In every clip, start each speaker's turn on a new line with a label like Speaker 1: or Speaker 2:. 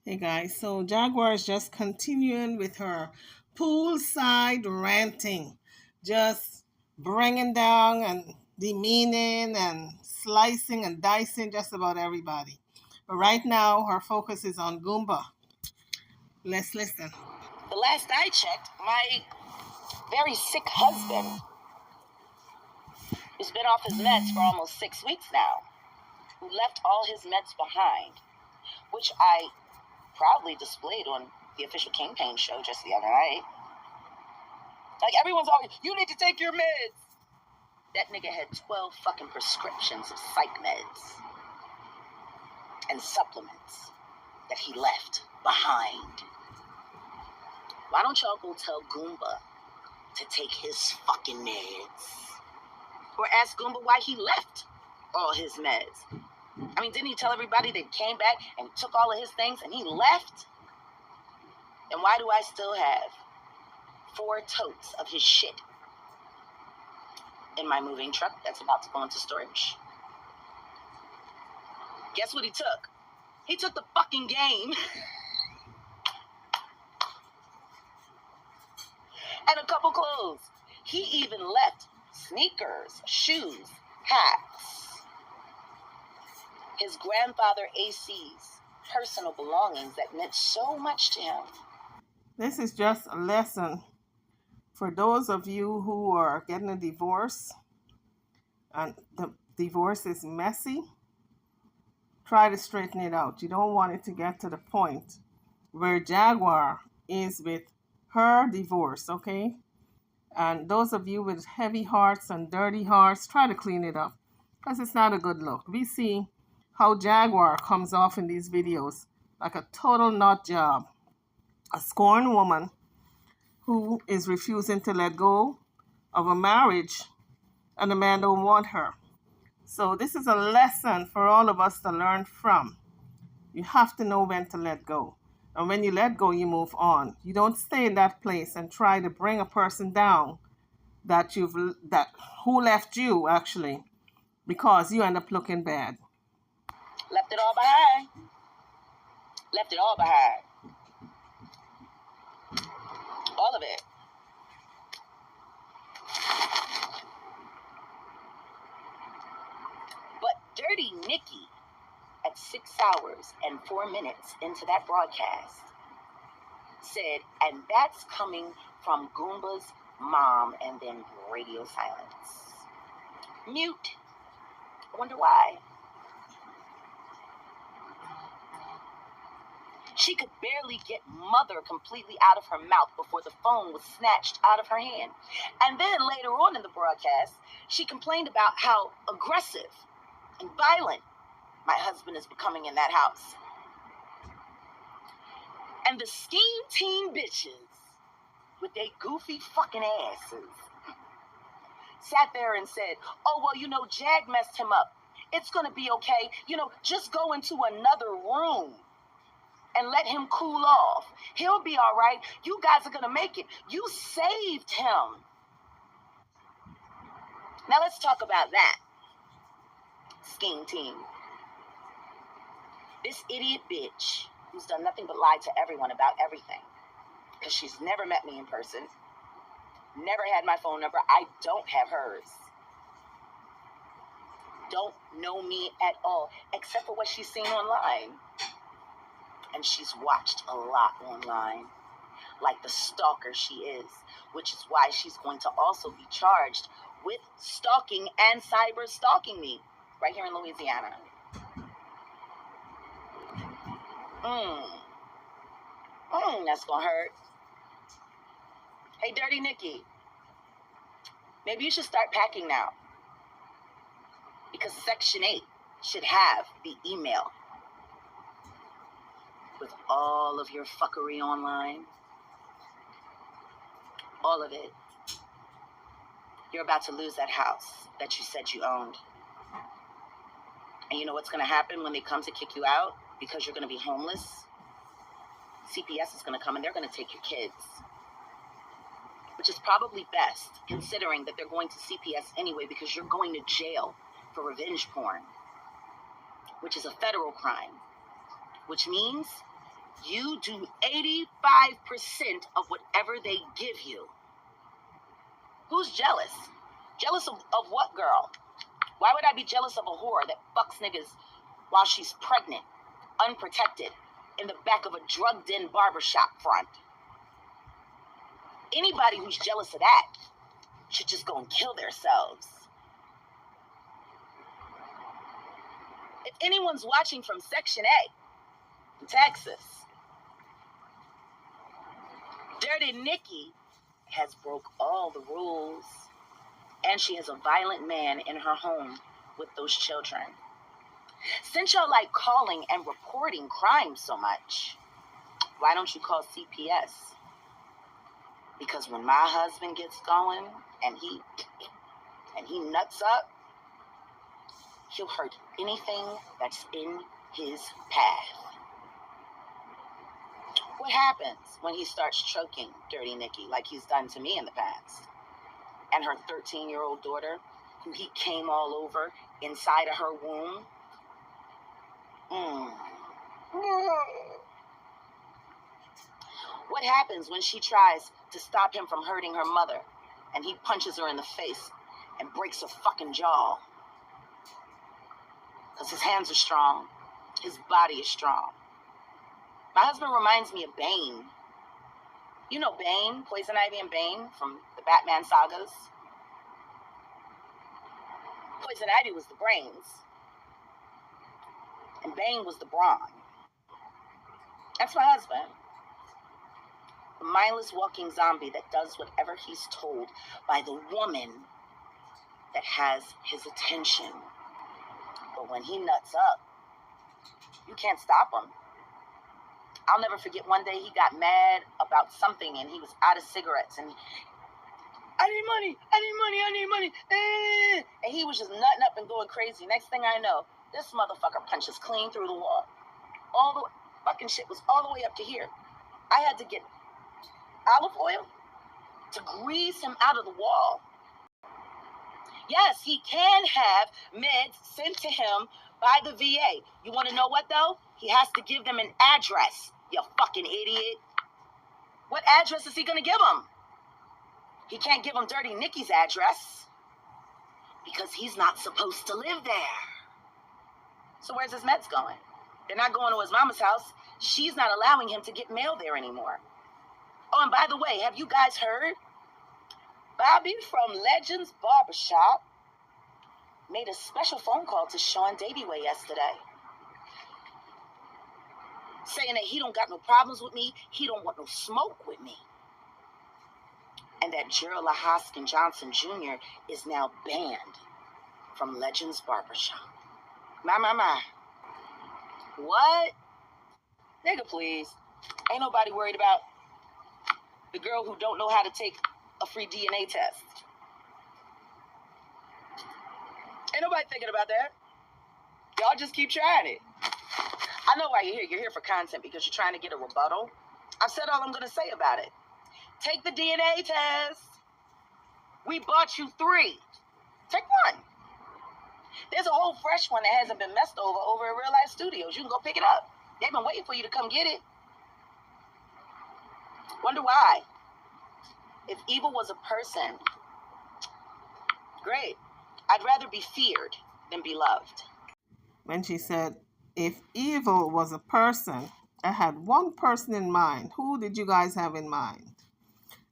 Speaker 1: Hey guys, so Jaguar is just continuing with her poolside ranting, just bringing down and demeaning and slicing and dicing just about everybody. But right now, her focus is on Goomba. Let's listen.
Speaker 2: The last I checked, my very sick husband who's been off his meds for almost 6 weeks now, who left all his meds behind, which I proudly displayed on the official campaign show just the other night. Like, everyone's always, you need to take your meds. That nigga had 12 fucking prescriptions of psych meds and supplements that he left behind. Why don't y'all go tell Goomba to take his fucking meds? Or ask Goomba why he left all his meds. I mean, didn't he tell everybody that he came back and took all of his things and he left? And why do I still have 4 totes of his shit in my moving truck that's about to go into storage? Guess what he took? He took the fucking game. And a couple clothes. He even left sneakers, shoes, hats, his grandfather AC's personal belongings that meant so much to him.
Speaker 1: This is just a lesson for those of you who are getting a divorce and the divorce is messy. Try to straighten it out. You don't want it to get to the point where Jaguar is with her divorce, okay? And those of you with heavy hearts and dirty hearts, try to clean it up because it's not a good look. We see how Jaguar comes off in these videos like a total nut job, a scorned woman who is refusing to let go of a marriage and the man don't want her. So this is a lesson for all of us to learn from. You have to know when to let go. And when you let go, you move on. You don't stay in that place and try to bring a person down that who left you actually, because you end up looking bad.
Speaker 2: Left it all behind. Left it all behind. All of it. But Dirty Nikki, at 6 hours and 4 minutes into that broadcast, said, and that's coming from Goomba's mom, and then radio silence. Mute. I wonder why. She could barely get mother completely out of her mouth before the phone was snatched out of her hand. And then later on in the broadcast, she complained about how aggressive and violent my husband is becoming in that house. And the scheme team bitches with their goofy fucking asses sat there and said, oh, well, Jag messed him up. It's going to be okay. Just go into another room and let him cool off. He'll be all right. You guys are going to make it. You saved him. Now let's talk about that scheme team. This idiot bitch who's done nothing but lie to everyone about everything, because she's never met me in person, never had my phone number. I don't have hers. Don't know me at all, except for what she's seen online. And she's watched a lot online, like the stalker she is, which is why she's going to also be charged with stalking and cyber stalking me right here in Louisiana. That's gonna hurt. Hey, Dirty Nikki, maybe you should start packing now, because Section 8 should have the email with all of your fuckery online. All of it. You're about to lose that house that you said you owned. And you know what's going to happen when they come to kick you out? Because you're going to be homeless? CPS is going to come and they're going to take your kids. Which is probably best, considering that they're going to CPS anyway, because you're going to jail for revenge porn, which is a federal crime. Which means You do 85% of whatever they give you. Who's jealous? Jealous of what, girl? Why would I be jealous of a whore that fucks niggas while she's pregnant, unprotected, in the back of a drug-den barbershop front? Anybody who's jealous of that should just go and kill themselves. If anyone's watching from Section A in Texas, Dirty Nikki has broke all the rules, and she has a violent man in her home with those children. Since y'all like calling and reporting crime so much, why don't you call CPS? Because when my husband gets going and he nuts up, he'll hurt anything that's in his path. What happens when he starts choking Dirty Nikki like he's done to me in the past? And her 13-year-old daughter, who he came all over inside of her womb? What happens when she tries to stop him from hurting her mother and he punches her in the face and breaks her fucking jaw? Because his hands are strong, his body is strong. My husband reminds me of Bane. You know Bane, Poison Ivy and Bane from the Batman sagas? Poison Ivy was the brains, and Bane was the brawn. That's my husband. A mindless walking zombie that does whatever he's told by the woman that has his attention. But when he nuts up, you can't stop him. I'll never forget one day he got mad about something and he was out of cigarettes and I need money. And he was just nutting up and going crazy. Next thing I know, this motherfucker punches clean through the wall. All the fucking shit was all the way up to here. I had to get olive oil to grease him out of the wall. Yes, he can have meds sent to him by the VA. You want to know what, though? He has to give them an address, you fucking idiot. What address is he going to give them? He can't give them Dirty Nikki's address because he's not supposed to live there. So where's his meds going? They're not going to his mama's house. She's not allowing him to get mail there anymore. Oh, and by the way, have you guys heard? Bobby from Legends Barbershop made a special phone call to Sean Davyway yesterday, saying that he don't got no problems with me, he don't want no smoke with me, and that Gerald Hoskin Johnson Jr. is now banned from Legends Barbershop. My. What? Nigga, please. Ain't nobody worried about the girl who don't know how to take a free DNA test. Ain't nobody thinking about that. Y'all just keep trying it. I know why you're here. You're here for content because you're trying to get a rebuttal. I've said all I'm going to say about it. Take the DNA test. We bought you 3. Take one. There's a whole fresh one that hasn't been messed over at Real Life Studios. You can go pick it up. They've been waiting for you to come get it. Wonder why. If evil was a person, great. I'd rather be feared than be loved.
Speaker 1: When she said, if evil was a person, I had one person in mind. Who did you guys have in mind?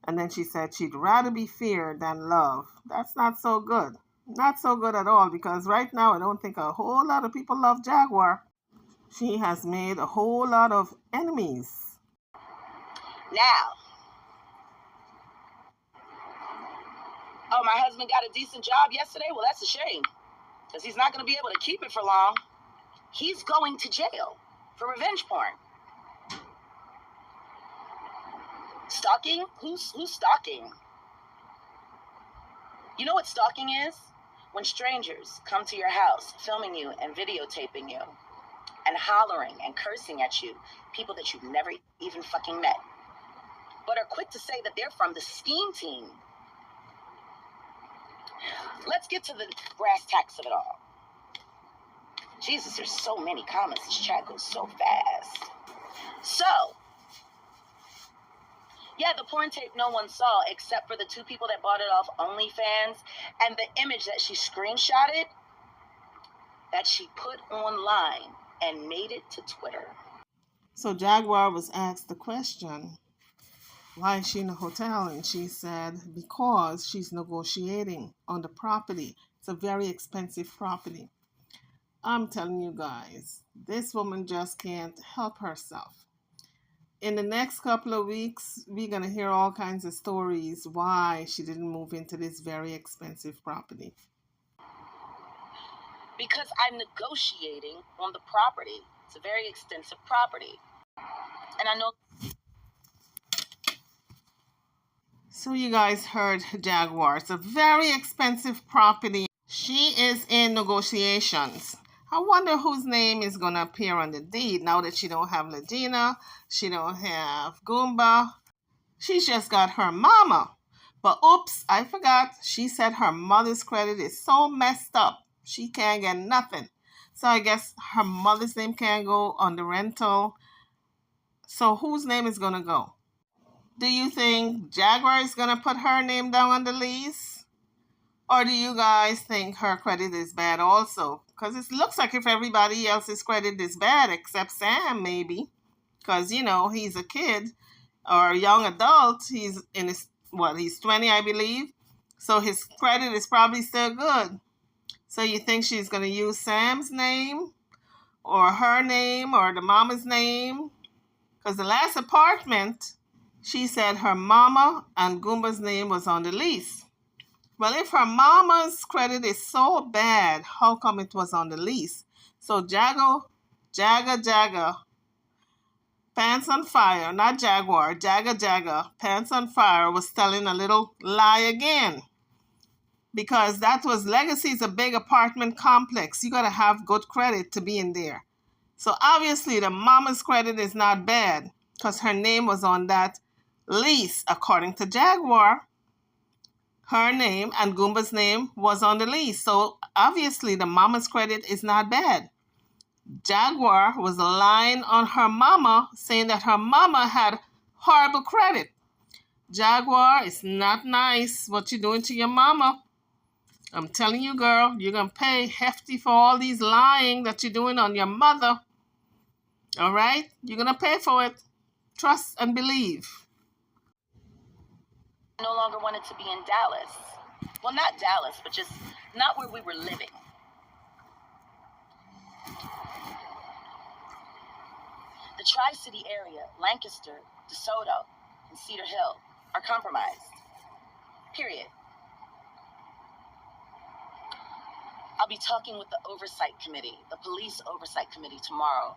Speaker 1: And then she said she'd rather be feared than loved. That's not so good. Not so good at all, because right now I don't think a whole lot of people love Jaguar. She has made a whole lot of enemies.
Speaker 2: Now, oh, my husband got a decent job yesterday? Well, that's a shame, because he's not going to be able to keep it for long. He's going to jail for revenge porn. Stalking? Who's stalking? You know what stalking is? When strangers come to your house, filming you and videotaping you, and hollering and cursing at you, people that you've never even fucking met, but are quick to say that they're from the scheme team. Let's get to the brass tacks of it all. Jesus, there's so many comments. This chat goes so fast. So, Yeah, the porn tape no one saw except for the two people that bought it off OnlyFans and the image that she screenshotted that she put online and made it to Twitter.
Speaker 1: So Jaguar was asked the question, why is she in a hotel? And she said, because she's negotiating on the property. It's a very expensive property. I'm telling you guys, this woman just can't help herself. In the next couple of weeks, we're going to hear all kinds of stories why she didn't move into this very expensive property.
Speaker 2: Because I'm negotiating on the property. It's a very extensive property. And I know.
Speaker 1: So you guys heard Jaguar. It's a very expensive property. She is in negotiations. I wonder whose name is going to appear on the deed now that she don't have Legina, she don't have Goomba. She's just got her mama. But oops, I forgot. She said her mother's credit is so messed up, she can't get nothing. So I guess her mother's name can't go on the rental. So whose name is going to go? Do you think Jaguar is going to put her name down on the lease? Or do you guys think her credit is bad also? Because it looks like if everybody else's credit is bad except Sam, maybe. Because, you know, he's a kid or a young adult. He's in his, he's 20, I believe. So his credit is probably still good. So you think she's going to use Sam's name or her name or the mama's name? Because the last apartment, she said her mama and Goomba's name was on the lease. Well, if her mama's credit is so bad, how come it was on the lease? So Jaga, Pants on Fire, not Jaguar, Jaga, Pants on Fire was telling a little lie again. Because that was Legacy is a big apartment complex. You got to have good credit to be in there. So obviously the mama's credit is not bad because her name was on that lease. According to Jaguar, her name and Goomba's name was on the lease. So obviously the mama's credit is not bad. Jaguar was lying on her mama, saying that her mama had horrible credit. Jaguar, it's not nice what you're doing to your mama. I'm telling you, girl, you're going to pay hefty for all these lying that you're doing on your mother. All right? You're going to pay for it. Trust and believe.
Speaker 2: I no longer wanted to be in Dallas. Well, not Dallas, but just not where we were living. The Tri-City area, Lancaster, DeSoto, and Cedar Hill are compromised. Period. I'll be talking with the oversight committee, the police oversight committee tomorrow.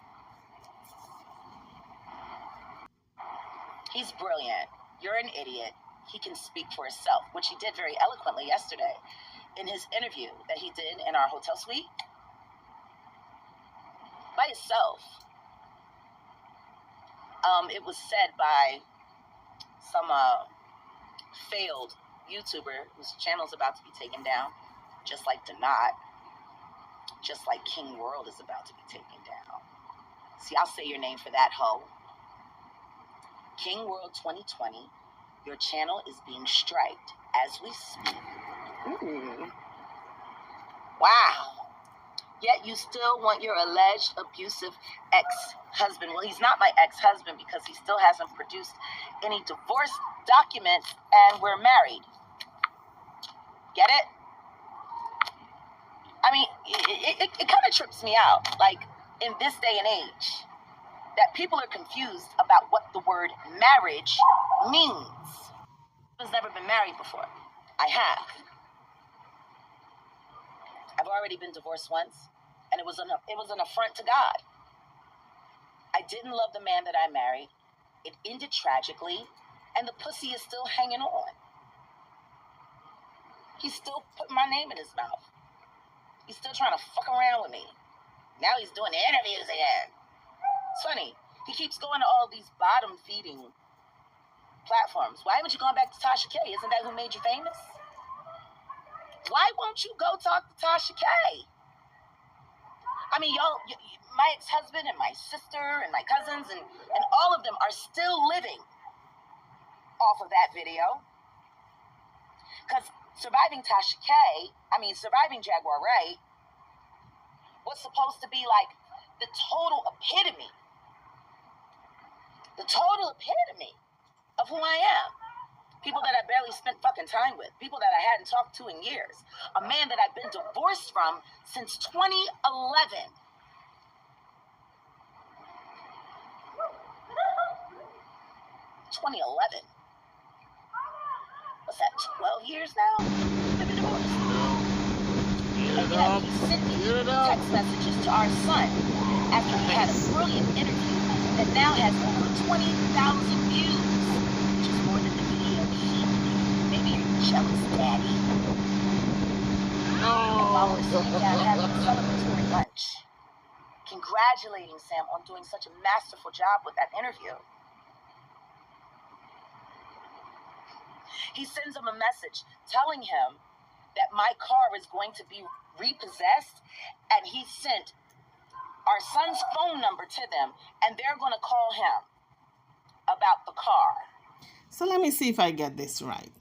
Speaker 2: He's brilliant. You're an idiot. He can speak for himself, which he did very eloquently yesterday in his interview that he did in our hotel suite. By itself. It was said by some failed YouTuber whose channel's about to be taken down, just like Donat, just like King World is about to be taken down. See, I'll say your name for that hoe. King World 2020, your channel is being striked as we speak. Ooh. Wow. Yet you still want your alleged abusive ex-husband. Well, he's not my ex-husband because he still hasn't produced any divorce documents and we're married. Get it? I mean, it kind of trips me out, like, in this day and age, that people are confused about what the word marriage means. I've never been married before. I have. I've already been divorced once, and it was an affront to God. I didn't love the man that I married. It ended tragically, and the pussy is still hanging on. He's still putting my name in his mouth. He's still trying to fuck around with me. Now he's doing the interviews again. It's funny. He keeps going to all these bottom-feeding platforms. Why haven't you gone back to Tasha K? Isn't that who made you famous? Why won't you go talk to Tasha K? I mean, y'all, my ex-husband and my sister and my cousins and all of them are still living. off of that video. Because surviving Jaguar, right, was supposed to be like the total epitome of who I am. People that I barely spent fucking time with. People that I hadn't talked to in years. A man that I've been divorced from since 2011. What's that, 12 years now? We've been divorced. And yet he's sending text messages to our son after he had a brilliant interview that now has over 20,000 views, which is more than the video he did. Maybe you're jealous, Daddy. And while we're sitting down having a celebratory lunch, congratulating Sam on doing such a masterful job with that interview, he sends him a message telling him that my car is going to be repossessed, and he sent our son's phone number to them, and they're going to call him about the car.
Speaker 1: So let me see if I get this right.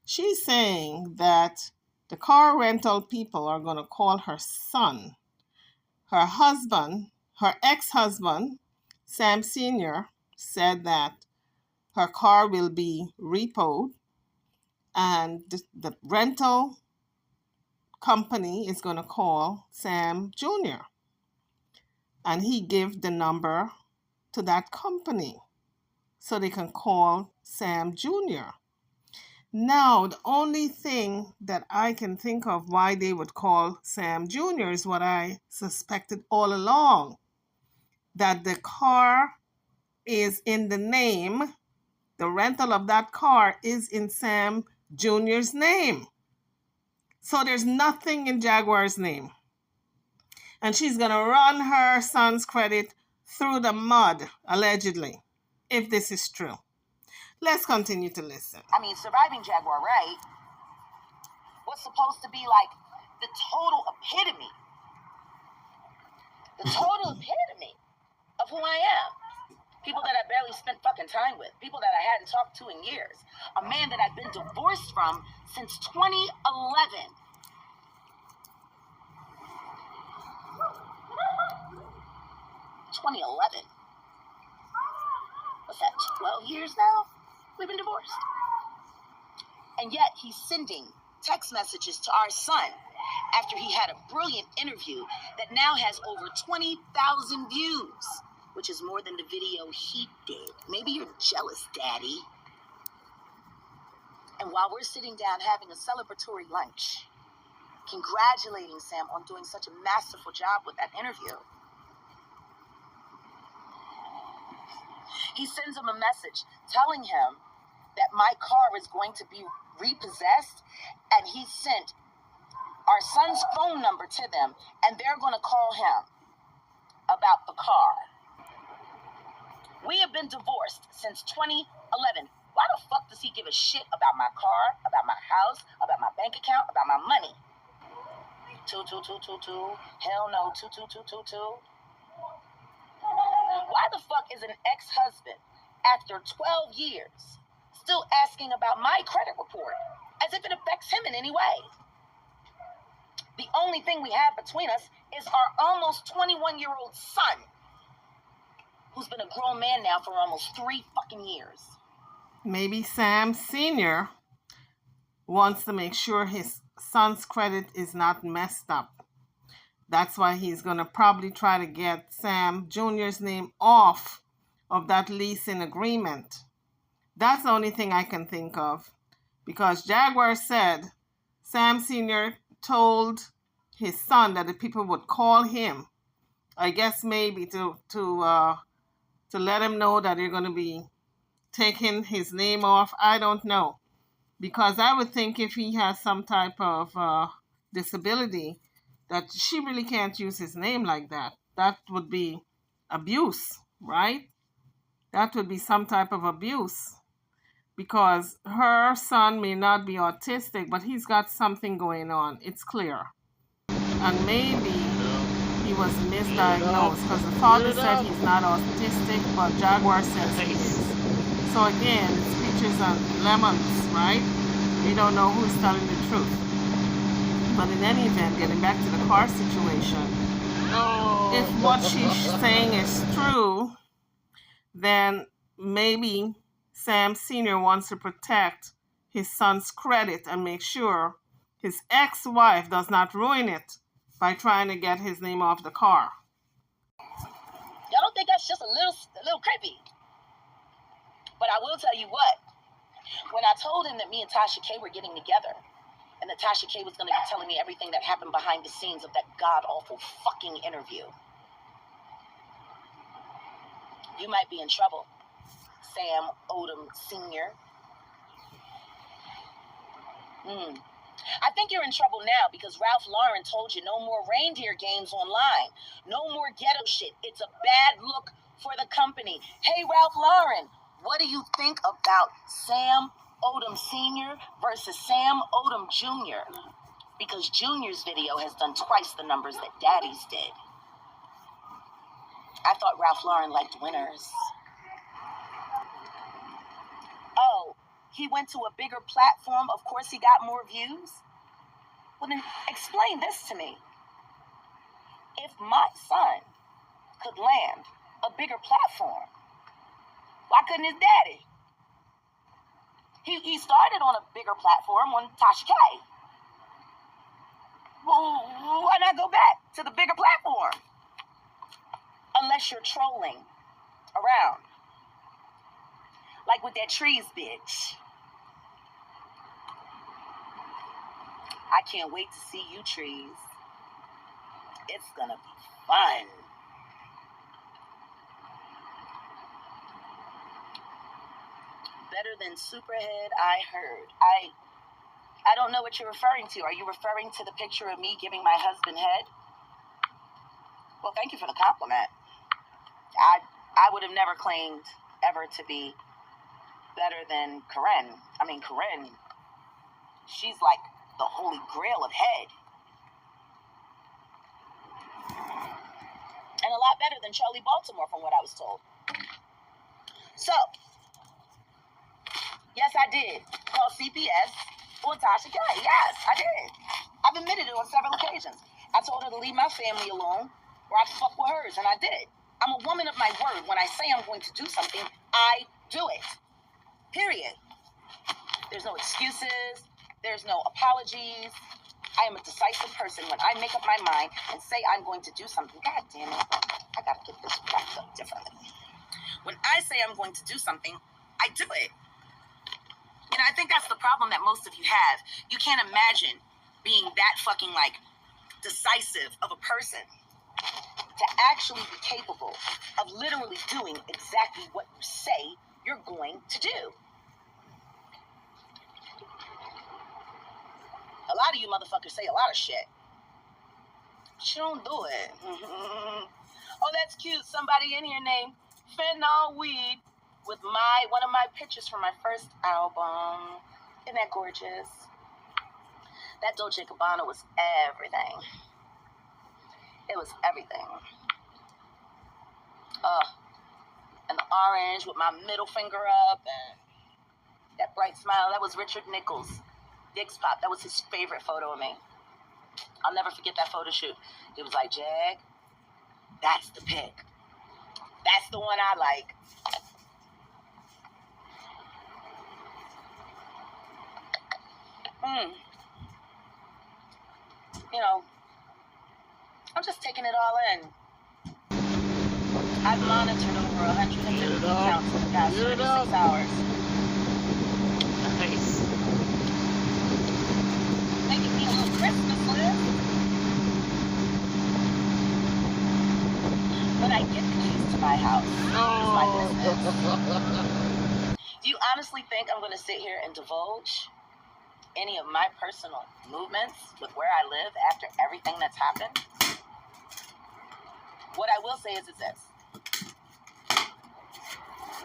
Speaker 1: She's saying that the car rental people are going to call her son. Her husband, her ex-husband, Sam Sr., said that her car will be repoed, and the rental company is going to call Sam Jr. And he gave the number to that company so they can call Sam Jr. Now, the only thing that I can think of why they would call Sam Jr. is what I suspected all along, that the car is in the name, the rental of that car is in Sam Jr.'s name. So there's nothing in Jaguar's name. And she's going to run her son's credit through the mud, allegedly, if this is true. Let's continue to listen.
Speaker 2: Surviving Jaguar, right, was supposed to be like the total epitome of who I am. People that I barely spent fucking time with. People that I hadn't talked to in years. A man that I've been divorced from since 2011. What's that, 12 years now? We've been divorced. And yet he's sending text messages to our son after he had a brilliant interview that now has over 20,000 views, which is more than the video he did. Maybe you're jealous, Daddy. And while we're sitting down having a celebratory lunch, congratulating Sam on doing such a masterful job with that interview, he sends him a message telling him that my car is going to be repossessed, and he sent our son's phone number to them, and they're going to call him about the car. We have been divorced since 2011. Why the fuck does he give a shit about my car, about my house, about my bank account, about my money? 22222. Hell no, 22222. Why the fuck is an ex-husband, after 12 years, still asking about my credit report as if it affects him in any way? The only thing we have between us is our almost 21-year-old son, who's been a grown man now for almost 3 fucking years.
Speaker 1: Maybe Sam Sr. wants to make sure his son's credit is not messed up. That's why he's going to probably try to get Sam Jr.'s name off of that leasing agreement. That's the only thing I can think of. Because Jaguar said Sam Sr. told his son that the people would call him. I guess maybe to let him know that they're going to be taking his name off. I don't know. Because I would think if he has some type of disability, that she really can't use his name like that. That would be abuse, right? That would be some type of abuse. Because her son may not be autistic, but he's got something going on. It's clear. And maybe he was misdiagnosed, because the father said he's not autistic, but Jaguar says he is. So again, it's peaches and lemons, right? We don't know who's telling the truth. But in any event, getting back to the car situation, if what she's saying is true, then maybe Sam Sr. wants to protect his son's credit and make sure his ex-wife does not ruin it by trying to get his name off the car.
Speaker 2: Y'all don't think that's just a little creepy? But I will tell you what. When I told him that me and Tasha K were getting together, and that Tasha K was going to be telling me everything that happened behind the scenes of that god-awful fucking interview, you might be in trouble, Sam Odom Sr. I think you're in trouble now because Ralph Lauren told you no more reindeer games online. No more ghetto shit. It's a bad look for the company. Hey, Ralph Lauren, what do you think about Sam Odom Sr. versus Sam Odom Jr.? Because Jr.'s video has done twice the numbers that Daddy's did. I thought Ralph Lauren liked winners. Oh, he went to a bigger platform. Of course he got more views. Well, then explain this to me. If my son could land a bigger platform, why couldn't his daddy? He started on a bigger platform on Tasha K. Well, why not go back to the bigger platform? Unless you're trolling around. Like with that trees bitch. I can't wait to see you, trees. It's gonna be fun. Better than Superhead, I heard. I don't know what you're referring to. Are you referring to the picture of me giving my husband head? Well, thank you for the compliment. I would have never claimed ever to be better than Corinne. I mean, Corinne, she's like the holy grail of head. And a lot better than Charlie Baltimore, from what I was told. So, yes, I did call CPS on Tasha K. Yes, I did. I've admitted it on several occasions. I told her to leave my family alone or I'd fuck with hers, and I did. I'm a woman of my word. When I say I'm going to do something, I do it. Period. There's no excuses. There's no apologies. I am a decisive person. When I make up my mind and say I'm going to do something, God damn it, I gotta get this wrapped up differently. When I say I'm going to do something, I do it. And I think that's the problem that most of you have. You can't imagine being that fucking decisive of a person to actually be capable of literally doing exactly what you say you're going to do. A lot of you motherfuckers say a lot of shit, but you don't do it. Oh, that's cute. Somebody in here named Fentanyl Weed with one of my pictures from my first album. Isn't that gorgeous? That Dolce & Gabbana was everything. It was everything. And the orange with my middle finger up and that bright smile. That was Richard Nichols, Dix Pop. That was his favorite photo of me. I'll never forget that photo shoot. It was like, Jag, that's the pic. That's the one I like. You know, I'm just taking it all in. I've monitored over 150 accounts in the past 36 hours.
Speaker 3: Nice.
Speaker 2: Making me a little Christmas list. When I get the keys to my house, it's my business. Do you honestly think I'm going to sit here and divulge any of my personal movements with where I live after everything that's happened? What I will say is this.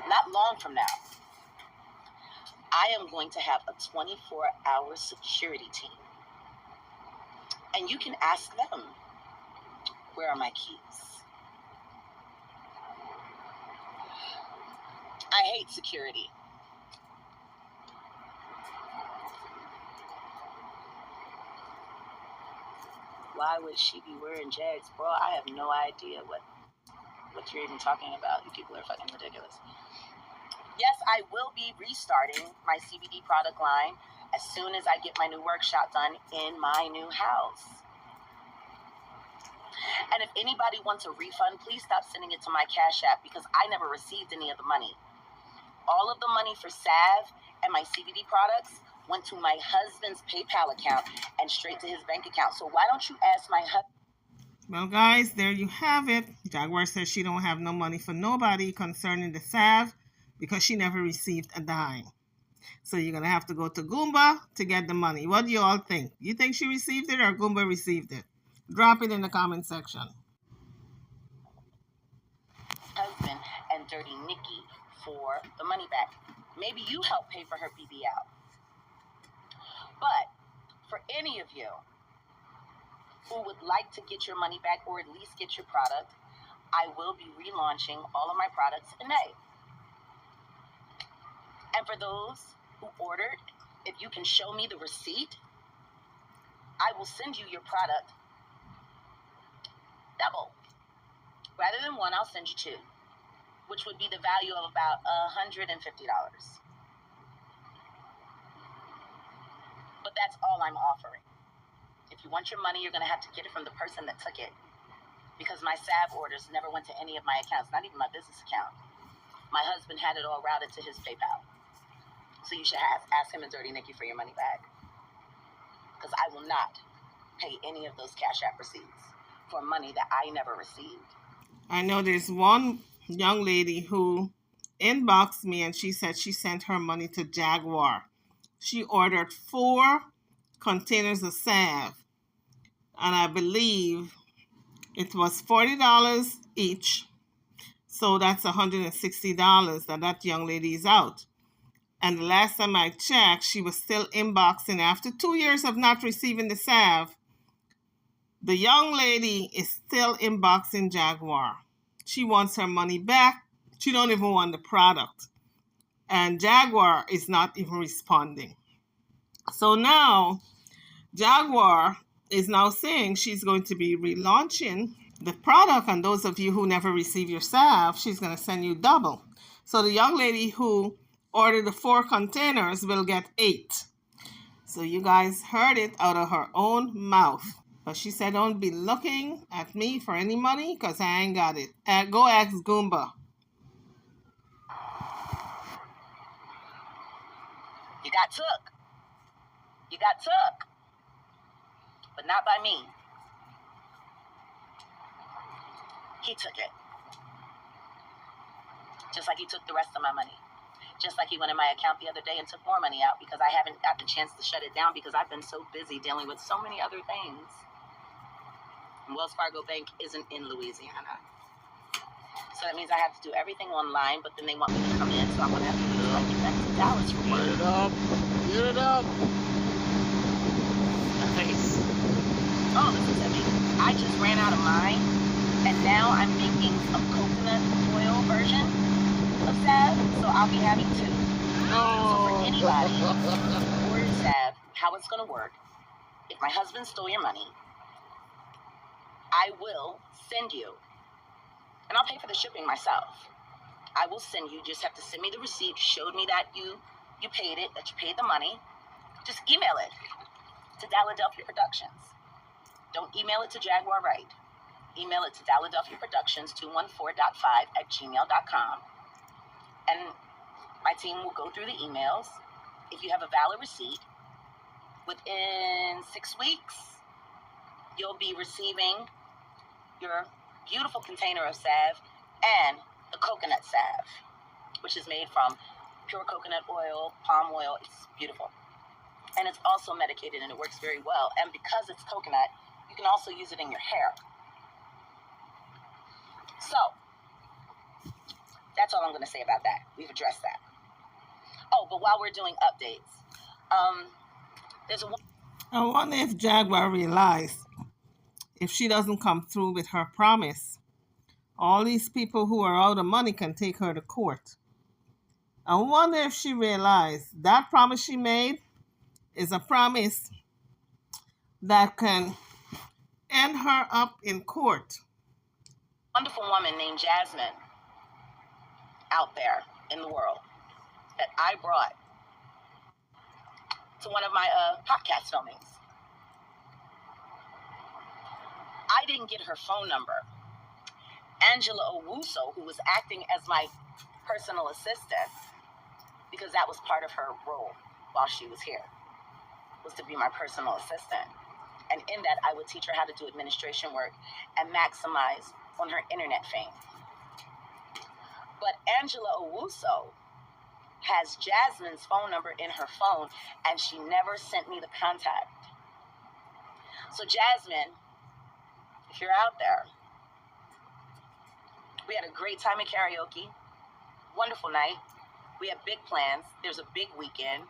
Speaker 2: Not long from now, I am going to have a 24-hour security team. And you can ask them, where are my keys? I hate security. Why would she be wearing Jags, bro? I have no idea what you're even talking about. You people are fucking ridiculous. Yes, I will be restarting my CBD product line as soon as I get my new workshop done in my new house. And if anybody wants a refund, please stop sending it to my Cash App because I never received any of the money. All of the money for salve and my CBD products went to my husband's PayPal account and straight to his bank account. So why don't you ask my husband?
Speaker 1: Well, guys, there you have it. Jaguar says she don't have no money for nobody concerning the salve because she never received a dime. So you're going to have to go to Goomba to get the money. What do you all think? You think she received it or Goomba received it? Drop it in the comment section.
Speaker 2: Husband and Dirty Nikki for the money back. Maybe you help pay for her BBL. But for any of you who would like to get your money back or at least get your product, I will be relaunching all of my products in May. And for those who ordered, if you can show me the receipt, I will send you your product double. Rather than one, I'll send you two, which would be the value of about $150. But that's all I'm offering. If you want your money, you're going to have to get it from the person that took it, because my salve orders never went to any of my accounts, not even my business account. My husband had it all routed to his PayPal. So you should ask him and Dirty Nikki for your money back, because I will not pay any of those Cash App receipts for money that I never received.
Speaker 1: I know there's one young lady who inboxed me and she said she sent her money to Jaguar. She ordered 4 containers of salve, and I believe it was $40 each. So that's $160 that young lady is out. And the last time I checked, she was still inboxing. After 2 years of not receiving the salve, the young lady is still inboxing Jaguar. She wants her money back. She don't even want the product. And Jaguar is not even responding. So now, Jaguar is now saying she's going to be relaunching the product. And those of you who never receive your salve, she's going to send you double. So the young lady who ordered the 4 containers will get 8. So you guys heard it out of her own mouth. But she said, don't be looking at me for any money because I ain't got it. Go ask Goomba.
Speaker 2: You got took. You got took. But not by me. He took it. Just like he took the rest of my money. Just like he went in my account the other day and took more money out because I haven't got the chance to shut it down because I've been so busy dealing with so many other things. And Wells Fargo Bank isn't in Louisiana. So that means I have to do everything online, but then they want me to come in, so I'm going to have to wait till I get back to Dallas for work.
Speaker 3: Get it up. Get it up. Nice.
Speaker 2: Oh, this is heavy. I just ran out of mine, and now I'm making a coconut oil version of salve, so I'll be having 2. So for anybody who ordered salve, how it's going to work, if my husband stole your money, I will send you, and I'll pay for the shipping myself. I will send you, just have to send me the receipt, showed me that you paid it, that you paid the money. Just email it to Philadelphia Productions. Don't email it to Jaguar Right. Email it to Philadelphia Productions 214.5@gmail.com. And my team will go through the emails. If you have a valid receipt, within 6 weeks, you'll be receiving your beautiful container of salve and the coconut salve, which is made from pure coconut oil, palm oil. It's beautiful. And it's also medicated and it works very well. And because it's coconut, you can also use it in your hair. So, that's all I'm going to say about that. We've addressed that. Oh, but while we're doing updates, there's a...
Speaker 1: I wonder if Jaguar realized if she doesn't come through with her promise, all these people who are out of money can take her to court. I wonder if she realized that promise she made is a promise that can end her up in court.
Speaker 2: Wonderful woman named Jasmine out there in the world that I brought to one of my podcast filmings. I didn't get her phone number. Angela Owusu, who was acting as my personal assistant, because that was part of her role while she was here, was to be my personal assistant. And in that, I would teach her how to do administration work and maximize on her internet fame. But Angela Owusu has Jasmine's phone number in her phone, and she never sent me the contact. So Jasmine, if you're out there, we had a great time at karaoke. Wonderful night. We have big plans. There's a big weekend.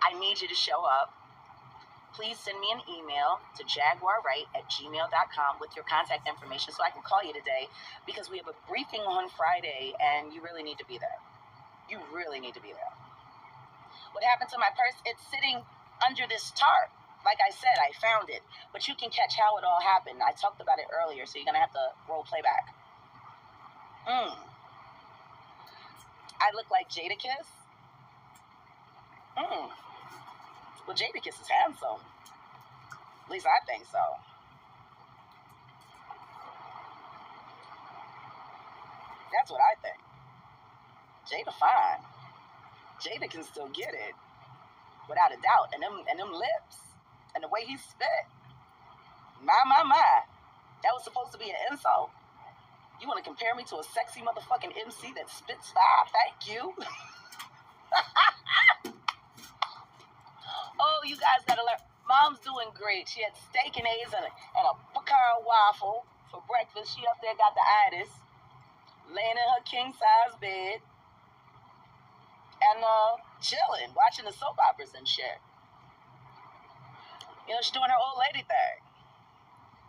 Speaker 2: I need you to show up. Please send me an email to jaguarright@gmail.com with your contact information so I can call you today, because we have a briefing on Friday and you really need to be there. You really need to be there. What happened to my purse? It's sitting under this tarp. Like I said, I found it. But you can catch how it all happened. I talked about it earlier, so you're going to have to roll playback. I look like Jadakiss. Well, Jadakiss is handsome. At least I think so. That's what I think. Jada fine. Jada can still get it, without a doubt. And them lips, and the way he spit. My. That was supposed to be an insult. You want to compare me to a sexy motherfucking MC that spits fire? Thank you. Oh, you guys gotta learn. Mom's doing great. She had steak and eggs and a pecan waffle for breakfast. She up there got the itis, laying in her king size bed and chilling, watching the soap operas and shit. You know, she's doing her old lady thing.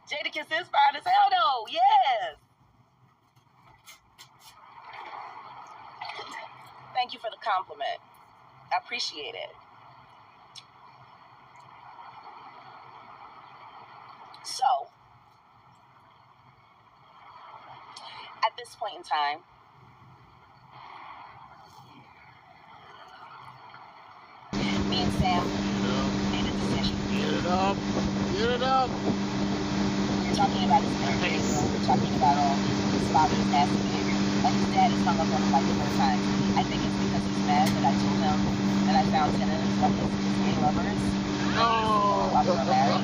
Speaker 2: Jadakiss is fine as hell though. Yes. Thank you for the compliment. I appreciate it. So, at this point in time, me and Sam made a decision.
Speaker 3: Get it up. Get it up.
Speaker 2: We're talking about his behavior. We're talking about his father's nasty behavior. And his dad is hung up on him like the first time. I think it's because he's mad that I told him that I found tenants of his gay lovers.
Speaker 3: Oh.
Speaker 2: While we were married.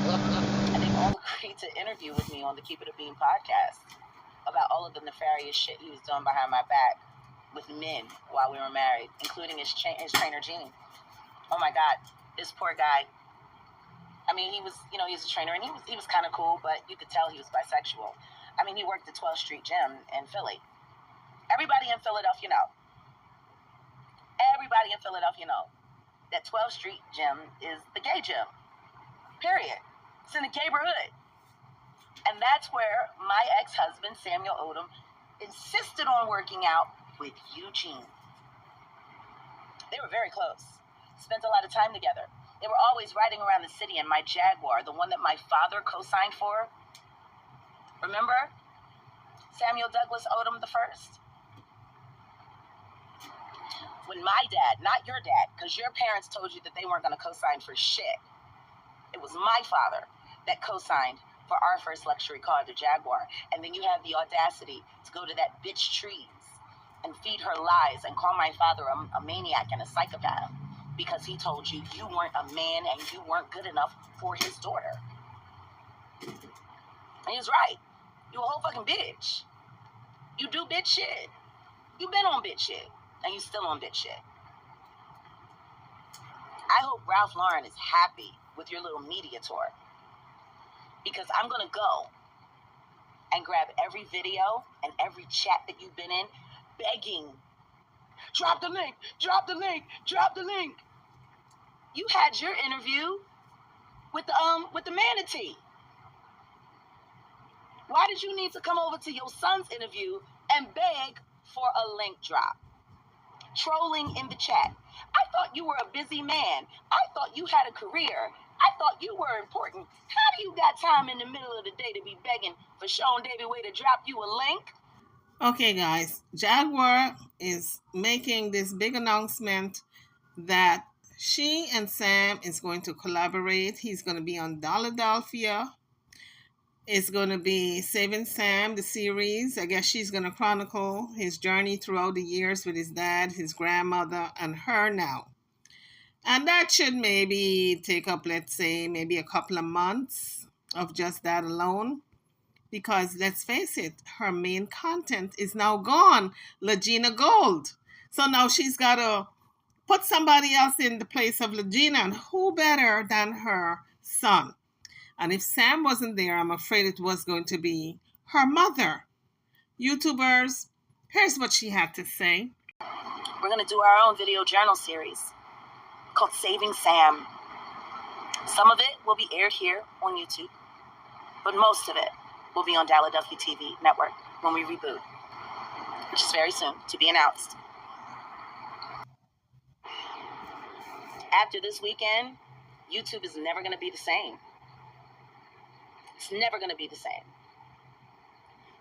Speaker 2: And they all agreed to interview with me on the Keep It a Bean podcast about all of the nefarious shit he was doing behind my back with men while we were married, including his trainer, Gene. Oh my God, this poor guy. I mean, he was a trainer, and he was kind of cool, but you could tell he was bisexual. I mean, he worked at 12th Street Gym in Philly. Everybody in Philadelphia know. Everybody in Philadelphia know that 12th Street Gym is the gay gym. Period. It's in the neighborhood. And that's where my ex-husband, Samuel Odom, insisted on working out with Eugene. They were very close. Spent a lot of time together. They were always riding around the city in my Jaguar, the one that my father co-signed for. Remember? Samuel Douglas Odom the first? When my dad, not your dad, because your parents told you that they weren't going to co-sign for shit. It was my father that co-signed for our first luxury car, the Jaguar. And then you have the audacity to go to that bitch Trees and feed her lies and call my father a maniac and a psychopath because he told you you weren't a man and you weren't good enough for his daughter. And he was right. You a whole fucking bitch. You do bitch shit. You been on bitch shit. And you still on bitch shit. I hope Ralph Lauren is happy with your little media tour. Because I'm going to go and grab every video and every chat that you've been in, begging, drop the link, drop the link, drop the link. You had your interview with the manatee. Why did you need to come over to your son's interview and beg for a link drop? trolling in the chat. I thought you were a busy man. I thought you had a career. I thought you were important. How do you got time in the middle of the day to be begging for Sean Davy Way to drop you a link?
Speaker 1: Okay, guys, Jaguar is making this big announcement that she and Sam is going to collaborate. He's going to be on Philadelphia. It's going to be Saving Sam, the series. I guess she's going to chronicle his journey throughout the years with his dad, his grandmother, and her now. And that should maybe take up, let's say, maybe a couple of months of just that alone. Because let's face it, her main content is now gone, Legina Gold. So now she's got to put somebody else in the place of Legina, and who better than her son? And if Sam wasn't there, I'm afraid it was going to be her mother. YouTubers, here's what she had to say.
Speaker 2: We're going to do our own video journal series called Saving Sam. Some of it will be aired here on YouTube, but most of it will be on Philadelphia TV network when we reboot, which is very soon to be announced. After this weekend, YouTube is never going to be the same. It's never going to be the same.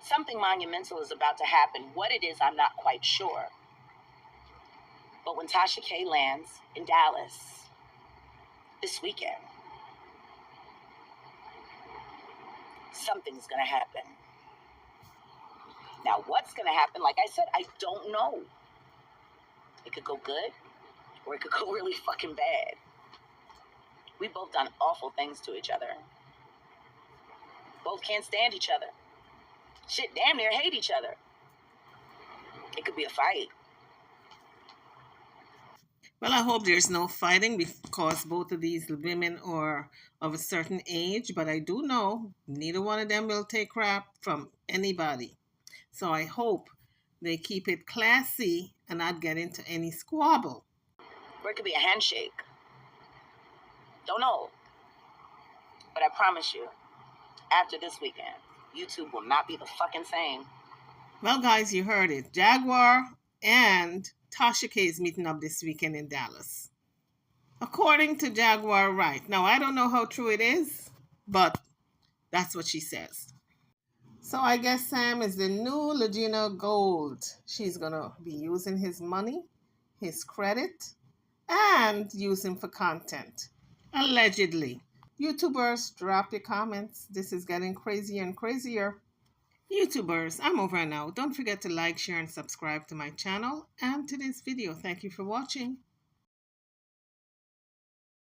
Speaker 2: Something monumental is about to happen. What it is, I'm not quite sure. But when Tasha K lands in Dallas this weekend, something's going to happen. Now, what's going to happen? Like I said, I don't know. It could go good, or it could go really fucking bad. We've both done awful things to each other. Both can't stand each other. Shit, damn near hate each other. It could be a fight.
Speaker 1: Well, I hope there's no fighting because both of these women are of a certain age, but I do know neither one of them will take crap from anybody. So I hope they keep it classy and not get into any squabble.
Speaker 2: Or it could be a handshake. Don't know. But I promise you, after this weekend, YouTube will not be the fucking same.
Speaker 1: Well, guys, you heard it. Jaguar and Tasha K is meeting up this weekend in Dallas. According to Jaguar, right. Now, I don't know how true it is, but that's what she says. So I guess Sam is the new Legina Gold. She's going to be using his money, his credit, and use him for content. Allegedly. YouTubers, drop your comments. This is getting crazier and crazier. YouTubers, I'm over now. Don't forget to like, share, and subscribe to my channel and to this video. Thank you for watching.